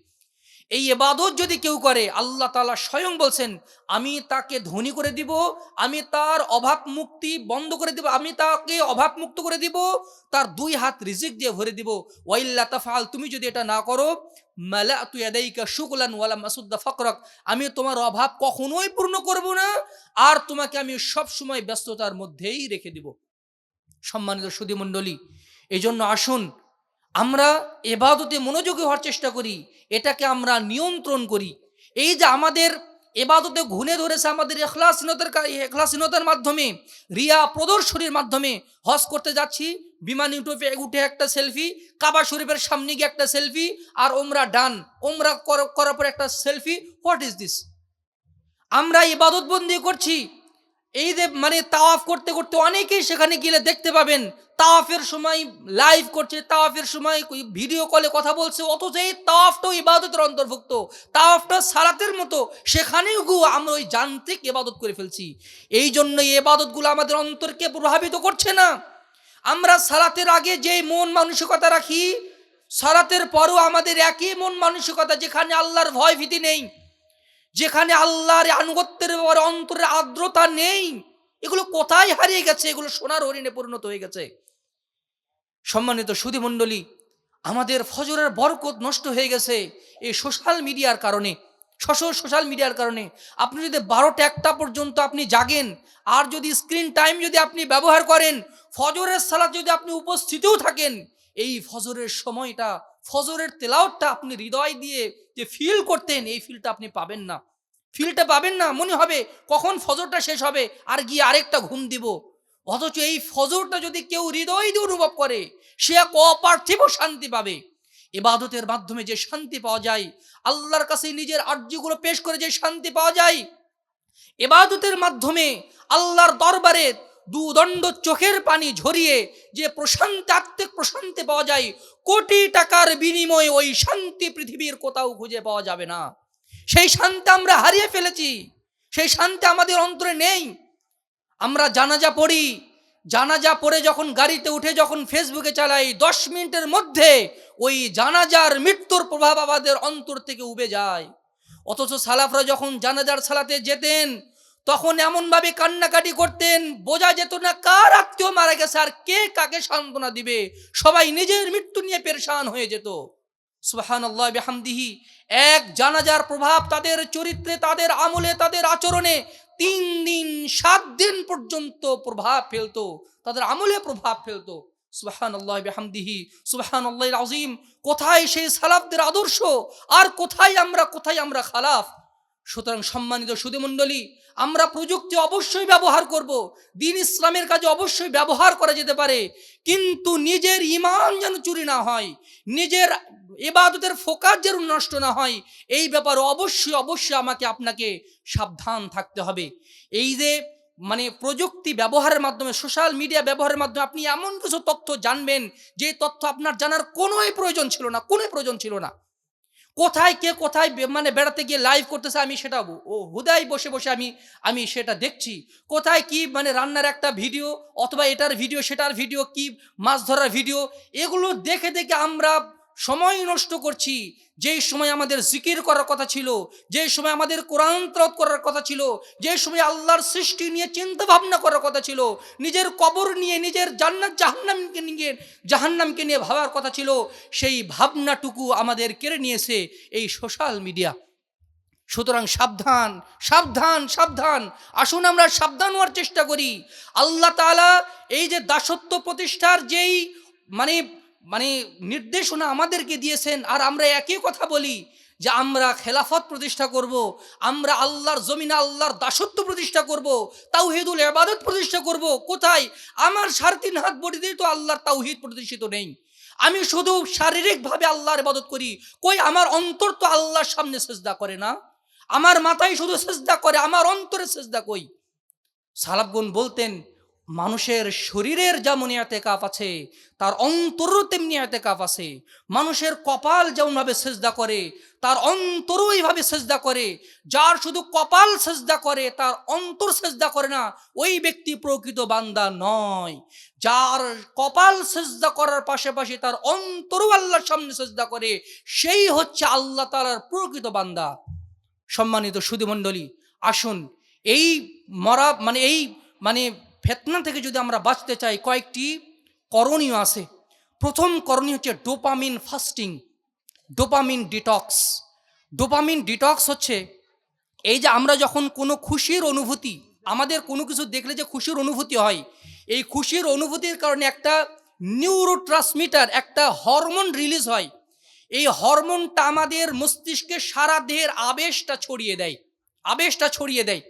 A: এই ইবাদত যদি কেউ করে, আল্লাহ তাআলা স্বয়ং বলছেন, আমি তাকে ধনী করে দিব, আমি তার অভাব মুক্তি বন্ধ করে দিব, আমি তাকে অভাব মুক্ত করে দিব, তার দুই হাত রিজিক দিয়ে ভরে দিব। ওয়াইল্লা তাফআল, তুমি যদি এটা না করো, মালাতু ইয়াদাইকা শুগলান ওয়ালাম আসুদ্দা ফাকরাক, আমি তোমার অভাব কখনোই পূর্ণ করব না, আর তোমাকে আমি সব সময় ব্যস্ততার মধ্যেই রেখে দিব। সম্মানিত সুধীমণ্ডলী, এই জন্য আসুন আমরা ইবাদতে মনোযোগী হওয়ার চেষ্টা করি, এটাকে আমরা নিয়ন্ত্রণ করি। এই যে আমাদের ইবাদতে ঘুণে ধরেছে আমাদের ইখলাসহীনতার মাধ্যমে, রিয়া প্রদর্শনীর মাধ্যমে। হজ করতে যাচ্ছি, বিমান উঠে একটা সেলফি, কাবা শরীফের সামনে গিয়ে একটা সেলফি, আর ওমরা ডান, ওমরা করার পর একটা সেলফি। What is this? আমরা ইবাদত বন্দি করছি, এই যে তাওয়াফ করতে করতে অনেকেই সেখানে গেলে দেখতে পাবেন তাওয়াফের সময় লাইভ করছে, তাওয়াফের সময় ভিডিও কলে কথা বলছে, অথচ এই তাওয়াফটাও ইবাদতের অন্তর্ভুক্ত, তাওয়াফটা সালাতের মতো, সেখানেও আমরা ওই যান্ত্রিক ইবাদত করে ফেলছি। এই জন্য এই ইবাদতগুলো আমাদের অন্তরকে প্রভাবিত করছে না। আমরা সালাতের আগে যে মন মানসিকতা রাখি, সালাতের পরও আমাদের একই মন মানসিকতা, যেখানে আল্লাহর ভয় ভীতি নেই, যেখানে আল্লাহর আনুগত্যের ব্যাপারে অন্তরের আর্দ্রতা নেই, এগুলো কোথায় হারিয়ে গেছে? এগুলো সোনার হরিণে পরিণত হয়ে গেছে। সম্মানিত সুধীমণ্ডলী, আমাদের ফজরের বরকত নষ্ট হয়ে গেছে এই সোশ্যাল মিডিয়ার কারণে। সোশ্যাল মিডিয়ার কারণে আপনি যদি 12টা-1টা পর্যন্ত আপনি জাগেন, আর যদি স্ক্রিন টাইম যদি আপনি ব্যবহার করেন, ফজরের সালাত যদি আপনি উপস্থিতও থাকেন, এই ফজরের সময়টা, ফজরের তেলাওয়াতটা আপনি হৃদয় দিয়ে যে ফিল করতেন, এই ফিলটা আপনি পাবেন না। ফিলটা পাবেন না, মনে হবে কখন ফজরটা শেষ হবে আর গিয়ে আরেকটা ঘুম দিব। অথচ এই ফজরটা যদি কেউ হৃদয় দিয়ে অনুভব করে, সে এক অপার্থিব শান্তি পাবে। ইবাদতের মাধ্যমে যে শান্তি পাওয়া যায়, আল্লাহর কাছে নিজের আরজুগুলো পেশ করে যে শান্তি পাওয়া যায়, ইবাদতের মাধ্যমে আল্লাহর দরবারে দুদণ্ড চোখের পানি ঝরিয়ে যে প্রশান্তি, আত্মিক প্রশান্তি পাওয়া যায়, কোটি টাকার বিনিময়ে ওই শান্তি পৃথিবীর কোথাও খুঁজে পাওয়া যাবে না। সেই শান্তি আমরা হারিয়ে ফেলেছি, সেই শান্তি আমাদের অন্তরে নেই। আমরা জানাজা পড়ি, জানাজা পড়ে যখন গাড়িতে উঠে যখন ফেসবুকে চালাই, 10 মিনিটের মধ্যে ওই জানাজার মৃত্যুর প্রভাব আমাদের অন্তর থেকে উবে যায়। অথচ সালাফরা যখন জানাজার সালাতে যেতেন, তখন এমনভাবে কান্নাকাটি করতেন, বোঝা যেত না কার আত্মীয় মারা গেছে আর কে কাকে সান্ত্বনা দিবে। সবাই নিজের মৃত্যু নিয়ে পেরেশান হয়ে যেত। সুবহানাল্লাহ বিহামদিহি, এক জানাজার প্রভাব তাদের চরিত্রে, তাদের আমলে, তাদের আচরণে 3 দিন 7 দিন পর্যন্ত প্রভাব ফেলতো, তাদের আমলে প্রভাব ফেলতো। সুবহানাল্লাহ বিহামদিহি, সুবহানাল্লাহিল আযীম। কোথায় সেই সালাফদের আদর্শ, আর কোথায় আমরা খালাফ। সুতরাং সম্মানিত সুধীমণ্ডলী, আমরা প্রযুক্তি অবশ্যই ব্যবহার করব, দ্বীন ইসলামের কাজে অবশ্যই ব্যবহার করা যেতে পারে, কিন্তু নিজের ঈমান যেন চুরি না হয়, নিজের ইবাদতের ফোকাস যেন নষ্ট না হয়, এই ব্যাপারে অবশ্যই আমাকে আপনাকে সাবধান থাকতে হবে। এই যে প্রযুক্তি ব্যবহারের মাধ্যমে, সোশ্যাল মিডিয়া ব্যবহারের মাধ্যমে আপনি এমন কিছু তথ্য জানবেন যে তথ্য আপনার জানার কোনোই প্রয়োজন ছিল না। কোথায় কে কোথায় মানে বেড়াতে গিয়ে লাইভ করতেছে, আমি সেটা হুদাই বসে বসে আমি সেটা দেখছি। কোথায় কি মানে রান্নার একটা ভিডিও, অথবা এটার ভিডিও সেটার ভিডিও, কি মাছ ধরার ভিডিও, এগুলো দেখে দেখে আমরা সময় নষ্ট করছি। যেই সময় আমাদের জিকির করার কথা ছিল, যেই সময় আমাদের কোরআন তেলাওয়াত করার কথা ছিল, যেই সময় আল্লাহর সৃষ্টি নিয়ে চিন্তা ভাবনা করার কথা ছিল, নিজের কবর নিয়ে, নিজের জান্নাত জাহান্নামকে নিয়ে ভাবার কথা ছিল, সেই ভাবনাটুকু আমাদের কেড়ে নিয়েছে এই সোশ্যাল মিডিয়া। সুতরাং সাবধান, সাবধান, সাবধান। আসুন আমরা সাবধান হওয়ার চেষ্টা করি। আল্লাহ তাআলা এই যে দাসত্ব প্রতিষ্ঠার যেই মানে মানে নির্দেশনা আমাদেরকে দিয়েছেন, আর আমরা একই কথা বলি যে আমরা খেলাফত প্রতিষ্ঠা করব, আমরা আল্লাহর জমিনে আল্লাহর দাসত্ব প্রতিষ্ঠা করব, তাওহীদুল ইবাদত প্রতিষ্ঠা করব। কোথায়? আমার 3.5 হাত বডিতেই তো আল্লাহর তাওহীদ প্রতিষ্ঠিত নেই। আমি শুধু শারীরিকভাবে আল্লাহর ইবাদত করি, কই আমার অন্তর তো আল্লাহর সামনে সিজদা করে না। আমার মাথায় শুধু সিজদা করে, আমার অন্তরে সিজদা কই? সালাফগণ বলতেন, মানুষের শরীরের যেমন ইতিকাফ আছে, তার অন্তরও তেমনি ইতিকাফ আছে। মানুষের কপাল যেমনভাবে সিজদা করে, তার অন্তরও এইভাবে সিজদা করে। যার শুধু কপাল সিজদা করে, তার অন্তর সিজদা করে না, ওই ব্যক্তি প্রকৃত বান্দা নয়। যার কপাল সিজদা করার পাশাপাশি তার অন্তরও আল্লাহর সামনে সিজদা করে, সেই হচ্ছে আল্লাহ তাআলার প্রকৃত বান্দা। সম্মানিত সুধীমণ্ডলী, আসুন এই ফিতনা থেকে যদি আমরা বাঁচতে চাই, কয়েকটি করণীয় আছে। প্রথম করণীয় হচ্ছে dopamine fasting, dopamine detox. Dopamine detox হচ্ছে এই যে আমরা যখন কোনো খুশির অনুভূতি, আমাদের কোনো কিছু দেখলে যে খুশির অনুভূতি হয়, এই খুশির অনুভূতির কারণে একটা নিউরোট্রান্সমিটার, একটা হরমোন রিলিজ হয়। এই হরমোনটা আমাদের মস্তিষ্কে সারা দেহের আবেশটা ছড়িয়ে দেয়, আবেশটা ছড়িয়ে দেয়।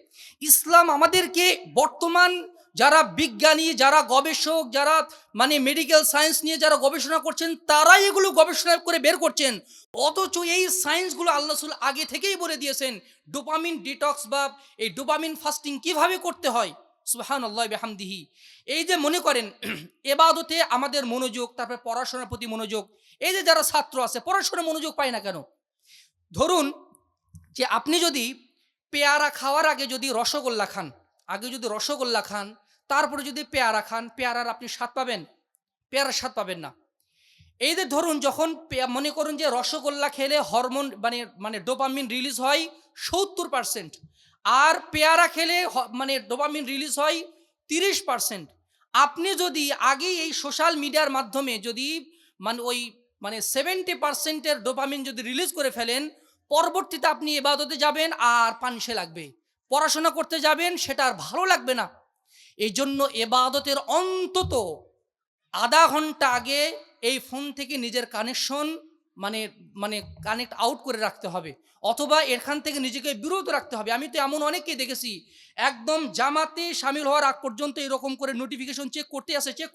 A: ইসলাম আমাদেরকে, বর্তমান যারা বিজ্ঞানী, যারা গবেষক, যারা মেডিকেল সায়েন্স নিয়ে যারা গবেষণা করছেন, তারাই এগুলো গবেষণা করে বের করছেন। অথচ এই সায়েন্সগুলো আল্লাহ রাসূল আগে থেকেই বলে দিয়েছেন ডোপামিন ডিটক্স বা এই ডোপামিন ফাস্টিং কিভাবে করতে হয়। সুবহানাল্লাহ বিহামদিহি। এই যে মনে করেন ইবাদতে আমাদের মনোযোগ, তারপরে পড়াশোনার প্রতি মনোযোগ। এই যে যারা ছাত্র আছে, পড়াশোনায় মনোযোগ পায় না কেন? ধরুন যে আপনি যদি পেয়ারা খাওয়ার আগে যদি রসগোল্লা খান, তারপরে যদি পেয়ারা খান, পেয়ারার আপনি স্বাদ পাবেন? পেয়ারার স্বাদ পাবেন না। এই যে ধরুন যখন মনে করুন যে রসগোল্লা খেলে হরমোন ডোপামিন রিলিজ হয় 70%, আর পেয়ারা খেলে ডোপামিন রিলিজ হয় 30%। আপনি যদি আগেই এই সোশ্যাল মিডিয়ার মাধ্যমে যদি ওই 70%-এর ডোপামিন যদি রিলিজ করে ফেলেন, পরবর্তীতে আপনি ইবাদতে যাবেন আর পানসে লাগবে, পড়াশোনা করতে যাবেন সেটা আর ভালো লাগবে না। এই জন্য ইবাদতের অন্তত আধা ঘন্টা আগে এই ফোন থেকে নিজের কানেকশন কানেক্ট আউট করে রাখতে হবে, অথবা এখান থেকে নিজেকে বিরত রাখতে হবে। আমি তো এমন অনেককেই দেখেছি, একদম জামাতে শামিল হওয়ার আগ পর্যন্ত এরকম করে নোটিফিকেশন চেক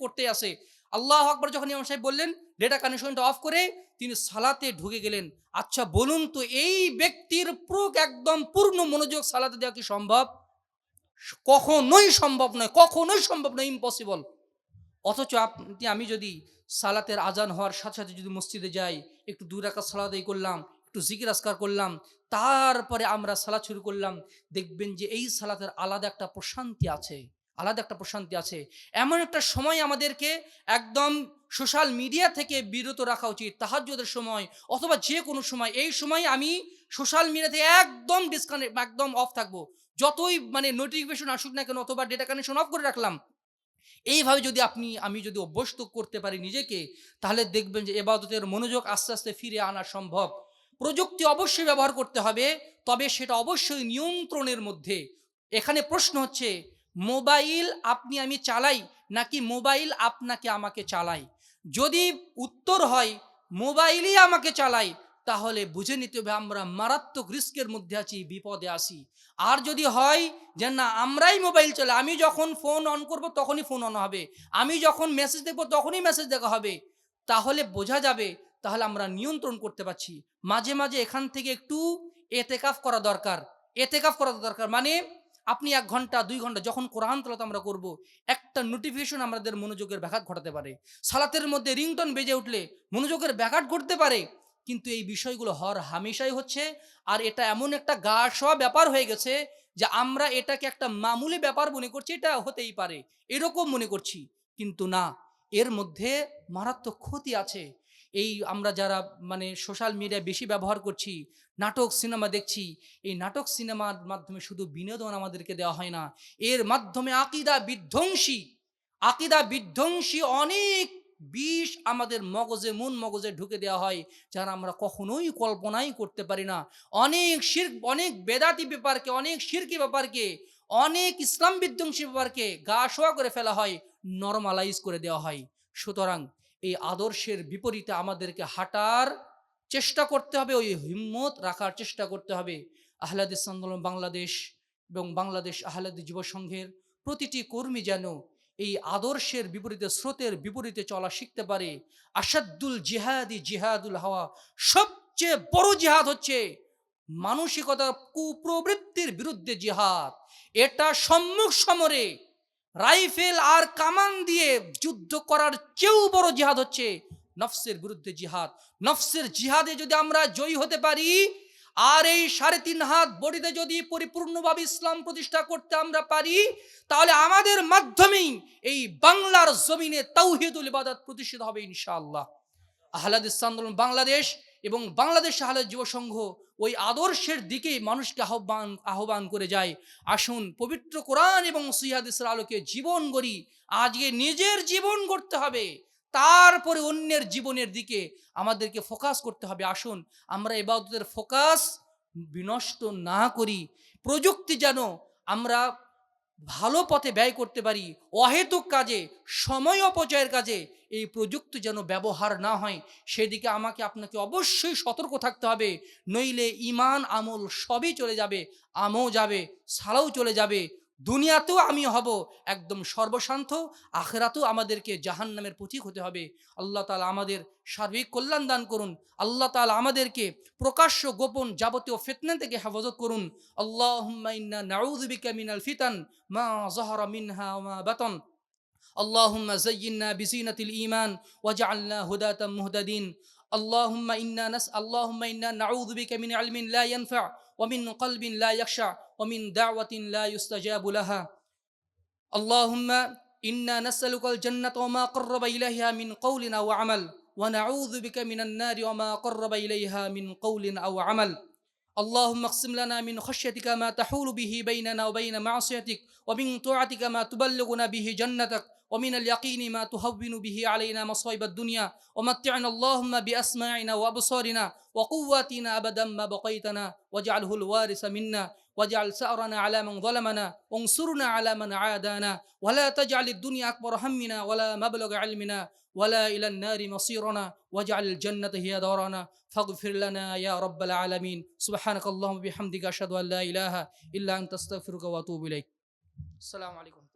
A: করতে আসে। আল্লাহু আকবার যখন ইমাম সাহেব বললেন ডেটা কানেকশনটা অফ করে তিনি সালাতে ঢুকে গেলেন। আচ্ছা বলুন তো, এই ব্যক্তির একদম পূর্ণ মনোযোগ সালাতে দেওয়া কি সম্ভব? কখনোই সম্ভব নয়, কখনোই সম্ভব নয়, ইম্পসিবল। অথচ আমি যদি সালাতের আজান হওয়ার সাথে সাথে যদি মসজিদে যাই, একটু 2 রাকাত সালাত আদায় করলাম, একটু জিকির আজকার করলাম, তারপরে আমরা সালাত শুরু করলাম, দেখবেন যে এই সালাতের আলাদা একটা প্রশান্তি আছে, আলাদা একটা প্রশান্তি আছে। এমন একটা সময় আমাদেরকে একদম সোশ্যাল মিডিয়া থেকে বিরত রাখা উচিত, তাহাজ্জুদের সময় অথবা যে কোনো সময়। এই সময় আমি সোশ্যাল মিডিয়া থেকে একদম ডিসকানেক্ট, একদম অফ থাকবো। যতই নোটিফিকেশন আসুক না কেন, অথবা ডেটা কানেকশন অফ করে রাখলাম। এইভাবে যদি আমি যদি অভ্যস্ত করতে পারি নিজেকে, তাহলে দেখবেন যে ইবাদতের মনোযোগ আস্তে আস্তে ফিরে আনা সম্ভব। প্রযুক্তি অবশ্যই ব্যবহার করতে হবে, তবে সেটা অবশ্যই নিয়ন্ত্রণের মধ্যে। এখানে প্রশ্ন হচ্ছে, মোবাইল আমি চালাই নাকি মোবাইল আমাকে চালায়? যদি উত্তর হয় মোবাইলই আমাকে চালায়, তাহলে বুঝে নিতে হবে আমরা মারাত্মক রিস্কের মধ্যে আছি, বিপদে আছি। আর যদি হয় যে না, আমরাই মোবাইল চালাই, আমি যখন ফোন অন করব তখনই ফোন অন হবে, আমি যখন মেসেজ দেখব তখনই মেসেজ দেখা হবে, তাহলে বোঝা যাবে তাহলে আমরা নিয়ন্ত্রণ করতে পারছি। মাঝে মাঝে এখান থেকে একটু এতেকাফ করা দরকার। আপনি 1 ঘন্টা 2 ঘন্টা যখন কোরআন তেলাওয়াত আমরা করব, একটা নোটিফিকেশন আমাদের মনোযোগের ব্যাঘাত ঘটাতে পারে। সালাতের মধ্যে রিংটোন বেজে উঠলে মনোযোগের ব্যাঘাত ঘটতে পারে। কিন্তু এই বিষয়গুলো হর হামেশাই হচ্ছে। আর এটা এমন একটা গা সওয়া ব্যাপার হয়ে গেছে যে আমরা এটাকে একটা মামুলি ব্যাপার মনে করছি, এটা হতেই পারে এরকম মনে করছি, কিন্তু না, এর মধ্যে মারাত্মক ক্ষতি আছে। এই আমরা যারা মানে সোশ্যাল মিডিয়া বেশি ব্যবহার করছি, নাটক সিনেমা দেখছি, এই নাটক সিনেমার মাধ্যমে শুধু বিনোদন আমাদেরকে দেওয়া হয় না, এর মাধ্যমে আকিদা বিধ্বংসী অনেক বিষ আমাদের মগজে, মন মগজে ঢুকে দেওয়া হয়, যারা আমরা কখনোই কল্পনাই করতে পারি না। অনেক শিরক, অনেক বেদাতি ব্যাপারকে, অনেক শিরকি ব্যাপারকে, অনেক ইসলাম বিধ্বংসী ব্যাপারকে গা শোয়া করে ফেলা হয়, নরমালাইজ করে দেওয়া হয়। সুতরাং এই আদর্শের বিপরীতে আমাদেরকে হাঁটার চেষ্টা করতে হবে, ওই হিম্মত রাখার চেষ্টা করতে হবে। আহলে হাদিস আন্দোলন বাংলাদেশ এবং বাংলাদেশ আহলে হাদিস যুব সংঘের প্রতিটি কর্মী যেন এই আদর্শের বিপরীতে, স্রোতের বিপরীতে চলা শিখতে পারে। আসাদুল জিহাদি জিহাদুল হাওয়া, সবচেয়ে বড় জিহাদ হচ্ছে মানসিকতা কুপ্রবৃত্তির বিরুদ্ধে জিহাদ। এটা সম্মুখ সমরে রাইফেল আর কামান দিয়ে যুদ্ধ করার চেয়েও বড় জিহাদ হচ্ছে নফসের বিরুদ্ধে জিহাদ। নফসের জিহাদে যদি আমরা জয়ী হতে পারি, আর এই 3.5 হাত বডিতে যদি পরিপূর্ণভাবে ইসলাম প্রতিষ্ঠা করতে আমরা পারি, তাহলে আমাদের মাধ্যমেই এই বাংলার জমিনে তাওহীদুল ইবাদত প্রতিষ্ঠিত হবে ইনশাআল্লাহ। আহলে হাদিস আন্দোলন বাংলাদেশ এবং বাংলাদেশ আহলে হাদিস যুব সংঘ ওই আদর্শের দিকেই মানুষকে আহ্বান করে যায়। আসুন পবিত্র কোরআন এবং সহিহ হাদিসের আলোকে জীবন গড়ি। আজকে নিজের জীবন গড়তে হবে, তারপরে অন্যের জীবনের দিকে আমাদেরকে ফোকাস করতে হবে। আসুন আমরা ইবাদতের ফোকাস বিনষ্ট না করি। প্রযুক্তি যেন আমরা ভালো পথে ব্যয় করতে পারি, অহেতুক কাজে, সময় অপচয়ের কাজে এই প্রযুক্তি যেন ব্যবহার না হয়, সেদিকে আমাকে আপনাকে অবশ্যই সতর্ক থাকতে হবে। নইলে ঈমান আমল সবই চলে যাবে, আমও যাবে, সালাও চলে যাবে। দুনিয়াতেও আমি হব একদম সর্বশান্ত, আখিরাতেও আমাদেরকে জাহান্নামের পথিক হতে হবে। আল্লাহ তাআলা আমাদের সার্বিক কল্যাণ দান করুন। আল্লাহ তাআলা আমাদেরকে প্রকাশ্য গোপন যাবতীয় ফিতনা থেকে হেফাজত করুন। আল্লাহুম্মা ইন্না নাউযু বিকা মিনাল ফিতান মা যাহারা মিনহা ওয়া মা বাতান। اللهم زينا بزينة الإيمان واجعلنا هداة مهتدين. اللهم إنا نعوذ بك من علم لا ينفع ومن قلب لا يخشع ومن دعوة لا يستجاب لها. اللهم إنا نسألك الجنة وما قرب إليها من قول أو عمل ونعوذ بك من النار وما قرب إليها من قول أو عمل. اللهم اقسم لنا من خشيتك ما تحول به بيننا وبين معصيتك ومن طاعتك ما تبلغنا به جنتك ومن اليقين ما تهون به علينا مصائب الدنيا ومتعنا اللهم بأسماعنا وأبصارنا وقواتنا أبدا ما بقيتنا واجعله الوارث منا واجعل ثأرنا على من ظلمنا وانصرنا على من عادانا ولا تجعل الدنيا أكبر همنا ولا مبلغ علمنا ولا إلى النار مصيرنا واجعل الجنة هي دارنا فاغفر لنا يا رب العالمين. سبحانك اللهم وبحمدك أشهد أن لا إله إلا أنت أستغفرك وأتوب إليك. السلام عليكم.